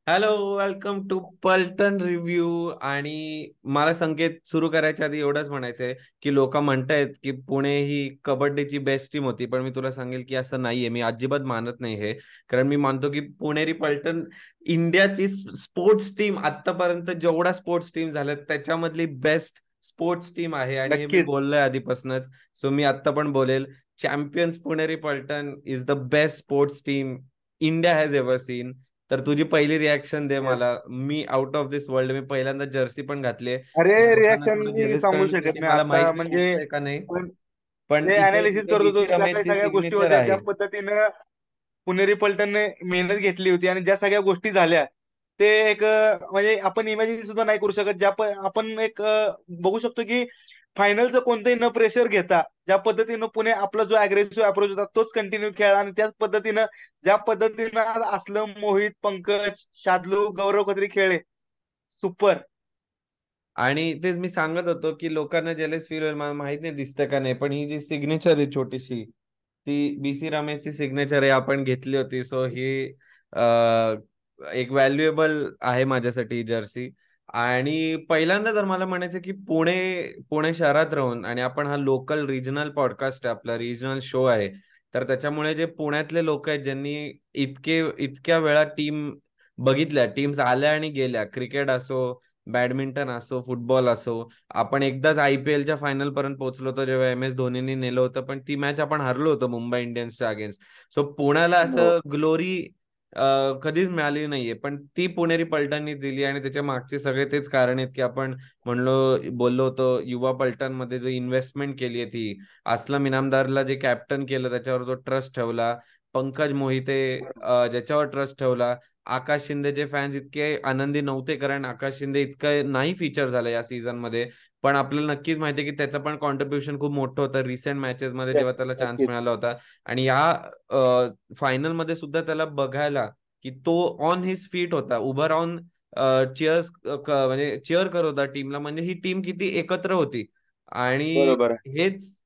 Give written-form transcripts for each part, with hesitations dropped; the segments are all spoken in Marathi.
हॅलो, वेलकम टू पलटन रिव्ह्यू. आणि मला संकेत सुरू करायच्या आधी एवढंच म्हणायचंय की लोक म्हणतायत की पुणे ही कबड्डीची बेस्ट टीम होती, पण मी तुला सांगेल की असं नाहीये. मी अजिबात मानत नाही हे. कारण मी मानतो की पुणेरी पलटन इंडियाची स्पोर्ट्स टीम, आतापर्यंत जेवढ्या स्पोर्ट्स टीम झाल्यात त्याच्यामधली बेस्ट स्पोर्ट्स टीम आहे, आणि हे मी नक्कीच. बोललोय आधीपासूनच. सो मी आता पण बोलेल, champions Puneri Paltan is the best sports team India has ever seen. तर तुझी पहिली रिॲक्शन दे Yes. मला. मी आउट ऑफ दिस वर्ल्ड, मी पहिल्यांदा जर्सी पण घातली. अरे लोकांना रिॲक्शन थोडं मी जेलस सांगू करण्यासाठी शकत नाही मला माहित आता, नाही म्हणजे दिसतंय का नाही. पण पण जे इथे अनालिसिस इथे करत बी होतो सी ज्या काही रमेशची सगळ्या गोष्टी सिग्नेचर होत्या, ज्या आहे. पद्धतीनं पुणेरी पलटनने मेहनत घेतली होती आणि ज्या सगळ्या गोष्टी झाल्या, ते एक म्हणजे आपण इमॅजिन सुद्धा नाही करू शकत. आपण एक बघू शकतो की फायनलचं कोणतंही न प्रेशर घेता ज्या पद्धतीनं पुणे आपला जो अग्रेसिव्ह अप्रोच होता तोच कंटिन्यू खेळला, आणि त्याच पद्धतीनं ज्या पद्धतीनं आज असलम, मोहित, पंकज, शादलू, गौरव खत्री खेळले. सुपर. आणि तेच मी सांगत होतो की लोकांना जेलस फील होईल, मला माहित नाही दिसतं का नाही, पण ही जी सिग्नेचर आहे छोटीशी, ती बीसी रमेशची सिग्नेचर आहे, आपण घेतली होती. सो ही एक व्हॅल्युएबल आहे माझ्यासाठी जर्सी. आणि पहिल्यांदा जर मला म्हणायचं की पुणे पुणे शहरात राहून, आणि आपण हा लोकल रिजनल पॉडकास्ट आहे, आपला रिजनल शो आहे, तर त्याच्यामुळे जे पुण्यातले लोक आहेत ज्यांनी इतक्या वेळा बघितल्या, टीम्स आल्या आणि गेल्या, क्रिकेट असो, बॅडमिंटन असो, फुटबॉल असो. आपण एकदाच आयपीएलच्या फायनल पर्यंत पोहोचलो होतो जेव्हा एम एस धोनीने नेलं होतं, पण ती मॅच आपण हरलो होतो मुंबई इंडियन्सच्या अगेन्स्ट. सो पुण्याला हो. असं ग्लोरी कधीच मिळाली नाहीये, पण ती पुणेरी पलटननी दिली. आणि त्याच्या मागचे सगळे तेच कारण आहेत की आपण बोललो होतो, युवा पलटन मध्ये जो इन्व्हेस्टमेंट केली आहे ती, असलम इनामदारला जे कॅप्टन केलं त्याच्यावर जो ट्रस्ट ठेवला, पंकज मोहिते ज्याच्यावर ट्रस्ट ठेवला. आकाश शिंदेचे फॅन्स इतके आनंदी नव्हते कारण आकाश शिंदे इतकं नाही फीचर झालं या सीझन मध्ये. पण आपल्याला नक्कीच माहिती आहे की त्याचं पण कॉन्ट्रीब्युशन खूप मोठं होतं रिसेंट मॅचेस मध्ये Yes, जेव्हा त्याला चान्स नक्कीच. मिळाला होता. आणि या फायनल मध्ये सुद्धा त्याला बघायला की तो ऑन हिज फीट होता, उभा राहून चीअर्स म्हणजे चीअर करत होता टीमला. म्हणजे ही टीम किती एकत्र होती. आणि बरोबर आहे. हेच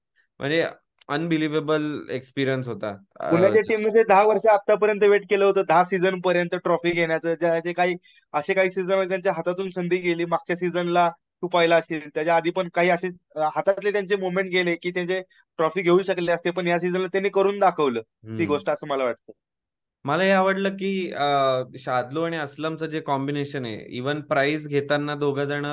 म्हणजे अनबिलिव्हेबल एक्सपिरियन्स होता. पुण्याच्या टीमने ते 10 वर्ष आतापर्यंत वेट केलं होतं, 10 सीझन पर्यंत ट्रॉफी घेण्याचं. जे काही असे काही सीझन त्यांच्या हातातून संधी गेली. मागच्या सीझनला तू पाहिला असेल, त्याच्या आधी पण काही असे हातातले त्यांचे मोमेंट गेले की त्यांचे ट्रॉफी घेऊ शकले असते, पण या सीझनला त्यांनी करून दाखवलं ती हम्म. गोष्ट, असं मला वाटतं. मला हे आवडलं की शादलो आणि असलमचं जे कॉम्बिनेशन आहे, इवन प्राइस घेताना दोघं जण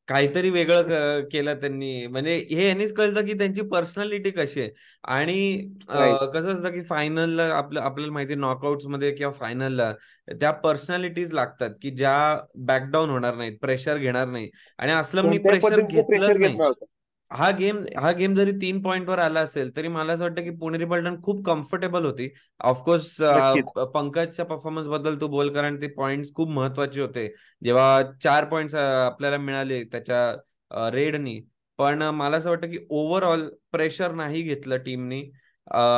काहीतरी वेगळं केलं त्यांनी. म्हणजे हे यांनीच कळतं की त्यांची पर्सनॅलिटी कशी आहे. आणि राईट. कसं असतं की फायनलला आपल्याला माहिती आहे, नॉकआउट्स मध्ये किंवा फायनलला त्या पर्सनॅलिटीज लागतात की ज्या बॅकडाऊन होणार नाहीत, प्रेशर घेणार नाही. आणि असलमनी कोणत्याही प्रेशर पद्धतीचं घेतलंच प्रेशर घेत नाही. नव्हतं. हा गेम जरी 3 पॉईंटवर आला असेल तरी मला असं वाटतं की पुणेरी पलटण खूप कम्फर्टेबल होती. ऑफकोर्स नक्कीच. पंकजच्या परफॉर्मन्स बद्दल तू बोल, कारण ते पॉइंट्स खूप महत्वाचे होते. जेव्हा 4 पॉइंट्स आपल्याला मिळाले त्याच्या रेडनी. पण मला असं वाटतं की ओव्हरऑल प्रेशर नाही घेतलं टीमनी.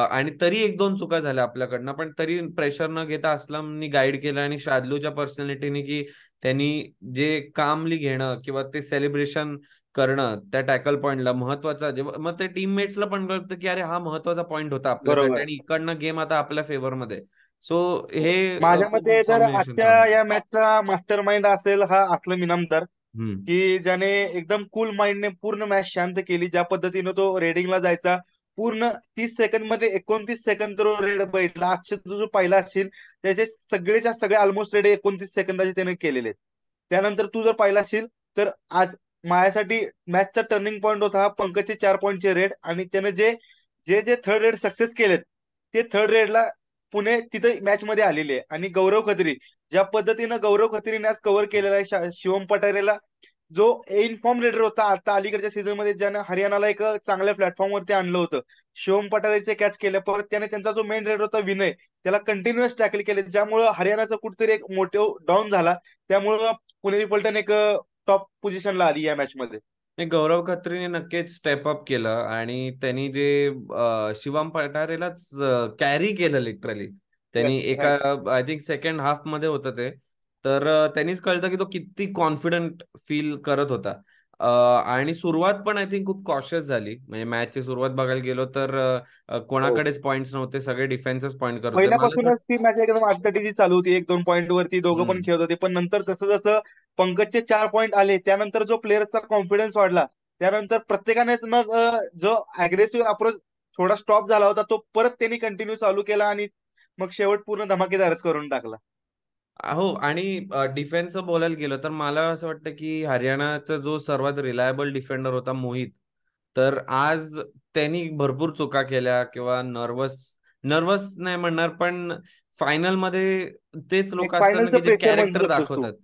आणि तरी एक दोन चुका झाल्या आपल्याकडनं, पण तरी प्रेशर न घेता असलमनी गाईड केलं. आणि शादलूच्या पर्सनॅलिटीने की त्यांनी जे कामली घेणं किंवा ते सेलिब्रेशन करणं त्या टॅकल पॉइंटला महत्वाचा, जेव्हा मग ते टीममेट्सला पण कळतं की अरे हा महत्वाचा पॉइंट होता आपल्यासाठी, बरोबर. आणि इकडनं गेम आता आपल्या फेवरमध्ये. सो हे माझ्या मते खूप तर कॉम्बिनेशन आजच्या चांगलं. या मॅचचा मास्टर माइंड असेल हा असलम इनामदार, हम्म. की ज्याने एकदम कूल माइंडने पूर्ण मॅच शांत केली. ज्या पद्धतीने तो रेडिंगला जायचा, पूर्ण 30 सेकंद मध्ये 29 सेकंद तो रेड बैठला. अक्षय तू जो पाहिला असशील, त्याचे सगळेच्या सगळे ऑलमोस्ट रेड 29 सेकंदाचे त्याने केलेले आहेत. त्यानंतर तू जर पाहिला असशील तर आज माझ्यासाठी मॅचचा टर्निंग पॉईंट होता हा पंकजचे 4 पॉईंटचे रेड. आणि त्याने जे जे जे थर्ड रेड सक्सेस केलेत, ते थर्ड रेडला पुणे तिथे मॅच मध्ये आलेली आहे. आणि गौरव खत्री, ज्या पद्धतीनं गौरव खत्रीने आज कव्हर केलेला आहे शिवम पठारेला, जो इन्फॉर्म रेडर होता आता अलीकडच्या सीझन मध्ये, ज्यानं हरियाणाला एक चांगल्या प्लॅटफॉर्मवरती आणलं होतं. शिवम पठारेचे कॅच केले, परत त्याने त्यांचा जो मेन रेडर होता विनय, त्याला कंटिन्युअस टॅकल केले, ज्यामुळं हरियाणाचा कुठेतरी एक मोठे डाऊन झाला. त्यामुळं पुणेरी पलटण एक टॉप पोझिशनला आली या मॅच मध्ये. नाही, गौरव खत्रीने नक्कीच स्टेप अप केलं. आणि त्यांनी जे शिवम पठारेलाच कॅरी केलं लिटरली. येस, त्यांनी एका, right. I think second half मध्ये होतं ते. तर त्यांनीच कळतं की तो किती कॉन्फिडंट फील करत होता. आणि सुरुवात पण आय थिंक खूप कॉशियस झाली. म्हणजे मॅचची सुरुवात बघायला गेलो तर हो. कोणाकडेच पॉईंट्स नव्हते, सगळे डिफेन्सच पॉईंट करत होते. मला असं पहिल्यापासूनच ती मॅच एकदम आटतटीची चालू होती, 1-2 पॉईंट वरती दोघं पण हम्म. खेळत होते. पण नंतर जसं जसं पंकजचे 4 पॉईंट आले, त्यानंतर जो प्लेअरचा कॉन्फिडन्स वाढला, त्यानंतर प्रत्येकानेच मग जो अग्रेसिव्ह अप्रोच थोडा स्टॉप झाला होता, तो परत त्यांनी कंटिन्यू चालू केला आणि मग शेवट पूर्ण धमाकेदारच करून टाकला. हो, आणि डिफेन्सचं बोलायला गेलं तर मला असं वाटतं की हरियाणाचा जो सर्वात रिलायबल डिफेंडर होता मोहित, तर आज त्यांनी भरपूर चुका केल्या किंवा नर्वस नर्वस नाही म्हणणार, पण फायनलमध्ये तेच लोक एक असतात ना फायनलचं की जे प्रेशर म्हणू कॅरेक्टर शकतोस तू. दाखवतात.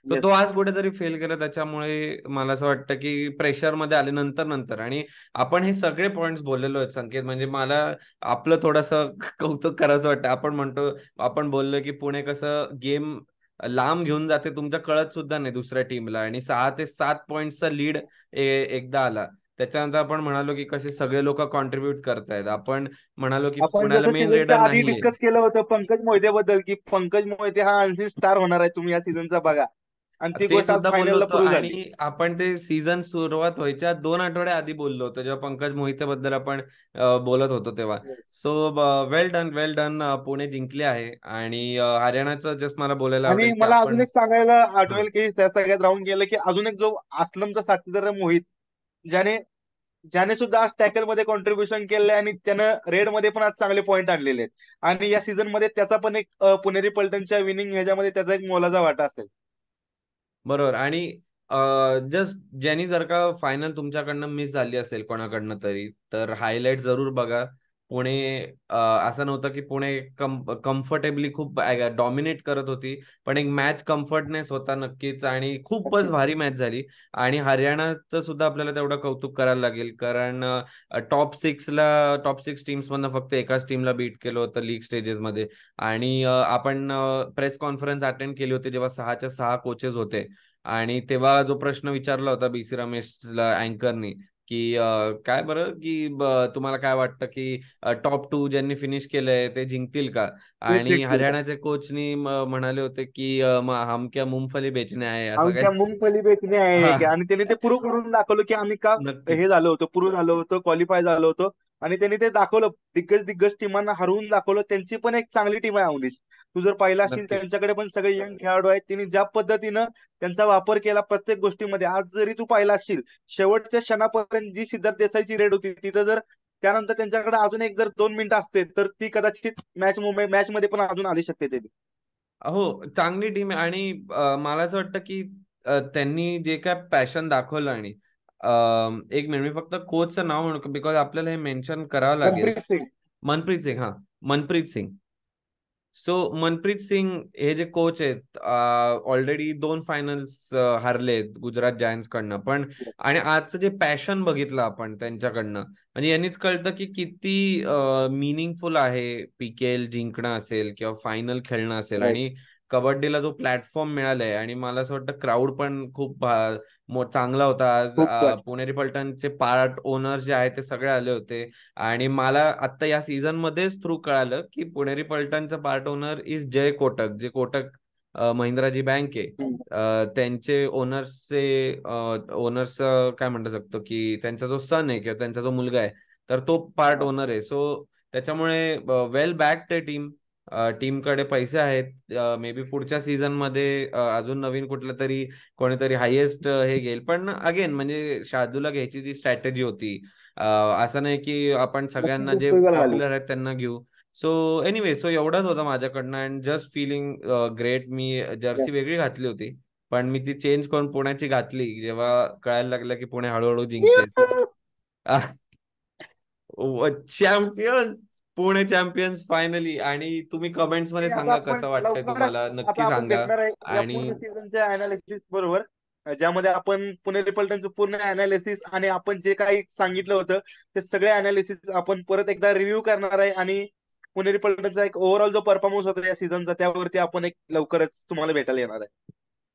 तर तो येस. आज कुठेतरी फेल केला. त्याच्यामुळे मला असं वाटतं की प्रेशरमध्ये आले नंतर नंतर. आणि आपण हे सगळे पॉइंट्स बोललेलो आहेत संकेत, म्हणजे मला आपलं थोडंसं कौतुक करायचं वाटतं. आपण म्हणतो, आपण बोललो की पुणे कसं गेम लांब घेऊन जाते तुमच्या कळत सुद्धा नाही दुसऱ्या टीमला, आणि 6 ते 7 पॉईंटचा लीड एकदा आला. त्याच्यानंतर आपण म्हणालो की कसे सगळे लोक कॉन्ट्रीब्युट करतायत. आपण म्हणालो की आपण पुण्याला जसं मेन सीझनच्या लीडर आधी नाहीये. डिस्कस केलं होतं पंकज मोहिते बद्दल, की पंकज मोहिते हा अनसीन स्टार होणार आहे, तुम्ही या सीझनचा बघा. आणि ती ते गोष्ट आज सुद्धा बोललो फायनलला होतो, प्रूव्ह झाली. आणि आपण ते सीझन सुरुवात व्हायच्या 2 आठवड्या आधी बोललो होतो, जेव्हा पंकज मोहिते बद्दल आपण बोलत होतो तेव्हा. सो वेल डन, वेल डन. पुणे जिंकले आहे. आणि हरियाणाचं जस्ट मला बोलायला आणि आवडेल की मला अजून आपण. एक सांगायला हा. आठवेल की त्या सगळ्यात राहून गेलं की अजून एक जो असलमचा साथीदार आहे मोहित, ज्याने ज्याने सुद्धा आज टॅकल मध्ये कॉन्ट्रीब्युशन केलंय आणि त्यानं रेड मध्ये पण आज चांगले पॉईंट आणलेले आहेत. आणि या सीझन मध्ये त्याचा पण एक पुणेरी पलटणच्या विनिंग ह्याच्यामध्ये त्याचा एक मोलाचा वाटा असेल. बरोबर. आणि जस्ट ज्यांनी जर का फायनल तुमच्याकडनं मिस झाली असेल कोणाकडनं तरी, तर हायलाइट जरूर बघा. पुणे असं नव्हतं की पुणे कम्फर्टेबली खूप डॉमिनेट करत होती, पण एक मॅच कम्फर्टनेस होता नक्कीच, आणि खूपच नक्कीच. भारी मॅच झाली. आणि हरियाणाचं सुद्धा आपल्याला तेवढं कौतुक करायला लागेल, कारण टॉप सिक्स टीम्स मधनं फक्त एकाच टीमला बीट केलं होतं लीग स्टेजेसमध्ये. आणि आपण प्रेस कॉन्फरन्स अटेंड केली होती जेव्हा 6च्या 6 कोचेस होते, आणि तेव्हा जो प्रश्न विचारला होता बीसी रमेशला अँकरनी, की काय बरं की तुम्हाला काय वाटतं की टॉप 2 ज्यांनी फिनिश केलंय ते जिंकतील का? ते आणि जिंकतील का? हरियाणाच्या कोचनी म्हणाले होते की हम क्या मुंगफली बेचणे आहे, असं काय. आमच्या मुंगफली बेचणे आहे हा. की, आणि त्यांनी ते प्रूव्ह करून दाखवलं की आम्ही का हे नक्कीच. झालो होतो, प्रूव्ह झालो होतो, क्वालिफाय झालो होतो. आणि त्यांनी ते दाखवलं, दिग्गज दिग्गज टीमांना हरवून दाखवलं. त्यांची पण एक चांगली टीम आहे अवनीश. तू जर पाहिला असेल नक्कीच. त्यांच्याकडे पण सगळे यंग खेळाडू आहेत. त्यांनी ज्या पद्धतीनं त्यांचा वापर केला प्रत्येक गोष्टीमध्ये, आज जरी तू पाहिला असशील शेवटच्या क्षणापर्यंत जी सिद्धार्थ देसाईची रेड होती तिथं, जर त्यानंतर त्यांच्याकडे अजून एक जर 2 मिनिटं असते तर ती कदाचित मॅच मध्ये पण अजून आली शकते ते. हो, चांगली टीम आहे. आणि मला असं वाटतं की त्यांनी जे काय पॅशन दाखवलं. आणि एक मिनिट, मी फक्त कोचचं नाव म्हणतो बिकॉज आपल्याला हे मेन्शन करावं लागेल. मनप्रीत सिंग. मनप्रीत सिंग, हा. मनप्रीत सिंग. सो मनप्रीत सिंग हे जे कोच आहेत, ऑलरेडी 2 फायनल्स हारलेत गुजरात जायंट्स कडनं पण. आणि आजचं जे पॅशन बघितलं आपण त्यांच्याकडनं, म्हणजे यांनीच कळतं की किती मिनिंगफुल आहे पीकेएल जिंकणं असेल किंवा फायनल खेळणं असेल. राईट. आणि कबड्डीला जो प्लॅटफॉर्म मिळालाय, आणि मला असं वाटतं क्राऊड पण खूप चांगला होता आज. खूप जास्त. पुणेरी पलटणचे पार्ट ओनर्स जे आहेत ते सगळे आले होते. आणि मला आता या सीझन मध्येच थ्रू कळालं की पुणेरी पलटणचा पार्ट ओनर इज जय कोटक, जे कोटक महिंद्राची बँक आहे. त्यांचे ओनर्स काय म्हणू शकतो की त्यांचा जो सन आहे किंवा त्यांचा जो मुलगा आहे, तर तो पार्ट ओनर आहे. सो त्याच्यामुळे वेल बॅक्ड आहे टीम. टीमकडे पैसे आहेत. मे बी पुढच्या सीझन मध्ये अजून नवीन कुठलं तरी कोणीतरी हायेस्ट हे घेईल. पण अगेन म्हणजे शार्दूला घ्यायची जी स्ट्रॅटेजी होती, असं नाही की आपण नक्कीच सगळ्यांना जे उपयोगाला आली. पॉप्युलर आहेत त्यांना घेऊ. सो एनिवे, सो एवढंच होतं माझ्याकडनं. And just feeling great. मी जर्सी वेगळी घातली होती, पण मी ती चेंज करून पुण्याची घातली जेव्हा कळायला लागलं की पुणे हळूहळू जिंकते. So champions, Pune champions finally. आणि तुम्ही कमेंट्स मध्ये आता सांगा आपण कसं वाटतंय लवकरच तुम्हाला, आता नक्की आपण सांगा. भेटणार आहे या आणि पूर्ण सीझनच्या अनालिसिस बरोबर, ज्यामध्ये आपण पुणेरी पलटणचं पूर्ण अनालिसिस आणि आपण जे काही सांगितलं होतं ते सगळे अनालिसिस आपण परत एकदा रिव्ह्यू करणार आहे. आणि पुणेरी पलटणचा एक ओव्हरऑल जो परफॉर्मन्स होता या सीझनचा त्यावरती आपण एक लवकरच तुम्हाला भेटायला येणार आहे.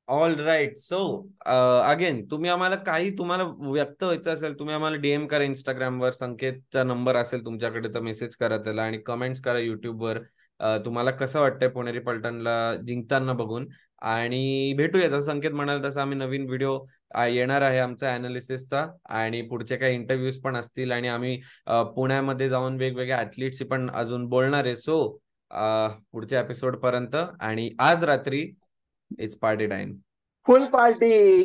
All right. सो अगेन, तुम्ही आम्हाला काही तुम्हाला व्यक्त व्हायचं असेल, तुम्ही आम्हाला डीएम करा इंस्टाग्रामवर. संकेतचा नंबर असेल तुमच्याकडे तर मेसेज करा त्याला, आणि कमेंट्स करा युट्यूबवर. तुम्हाला कसं वाटतंय पुणेरी पलटणला जिंकताना बघून. आणि भेटूया, जसं संकेत म्हणाल तसं आम्ही नवीन व्हिडिओ येणार आहे आमचा अनालिसिसचा, आणि पुढचे काही इंटरव्ह्यूज पण असतील, आणि आम्ही पुण्यामध्ये जाऊन वेगवेगळ्या ऍथलीटशी पण अजून बोलणार आहे. सो पुढच्या एपिसोड पर्यंत, आणि आज रात्री it's party time. Full party.